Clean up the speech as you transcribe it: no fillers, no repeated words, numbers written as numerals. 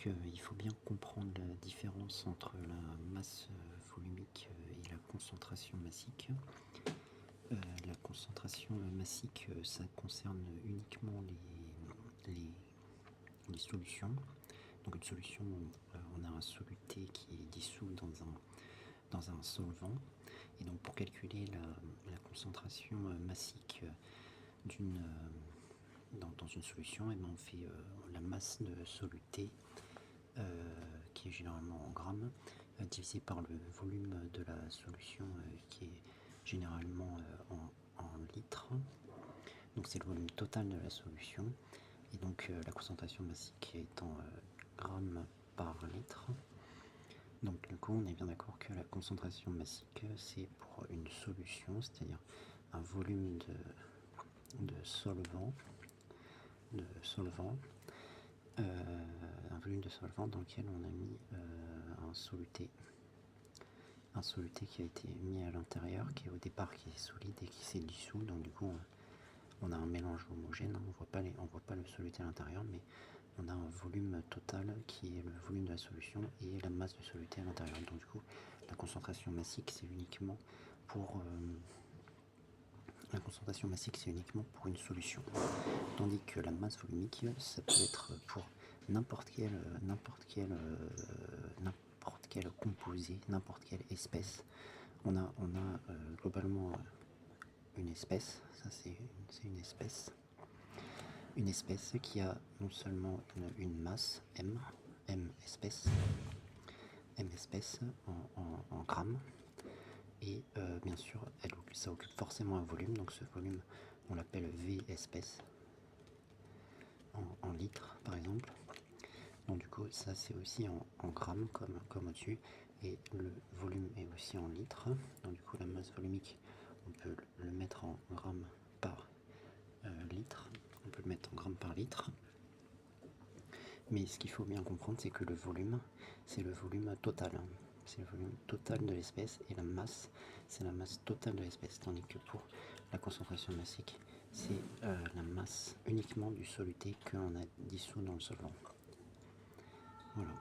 Donc il faut bien comprendre la différence entre la masse volumique et la concentration massique. La concentration massique, ça concerne uniquement les solutions. Donc une solution, on a un soluté qui est dissous dans un solvant. Et donc pour calculer la concentration massique dans une solution, et ben on fait la masse de soluté, qui est généralement en grammes, divisé par le volume de la solution, qui est généralement en litres. Donc c'est le volume total de la solution. Et donc la concentration massique étant grammes par litre. Donc du coup on est bien d'accord que la concentration massique c'est pour une solution, c'est-à-dire un volume de solvant, un volume de solvant dans lequel on a mis un soluté qui a été mis à l'intérieur, qui est au départ qui est solide et qui s'est dissous. Donc du coup on a un mélange homogène, on voit pas le soluté à l'intérieur, mais on a un volume total qui est le volume de la solution et la masse de soluté à l'intérieur. Donc du coup la concentration massique c'est uniquement pour une solution, tandis que la masse volumique ça peut être pour n'importe quel composé, n'importe quelle espèce. On a globalement une espèce, ça c'est une espèce qui a non seulement une masse M espèce en grammes, et bien sûr ça occupe forcément un volume, donc ce volume on l'appelle V espèce en litres par exemple. Donc du coup ça c'est aussi en grammes comme au-dessus, et le volume est aussi en litres. Donc du coup la masse volumique on peut le mettre en grammes par litre, on peut le mettre en grammes par litre. Mais ce qu'il faut bien comprendre c'est que le volume c'est le volume total, c'est le volume total de l'espèce, et la masse c'est la masse totale de l'espèce, tandis que pour la concentration massique c'est la masse uniquement du soluté qu'on a dissous dans le solvant. Voilà.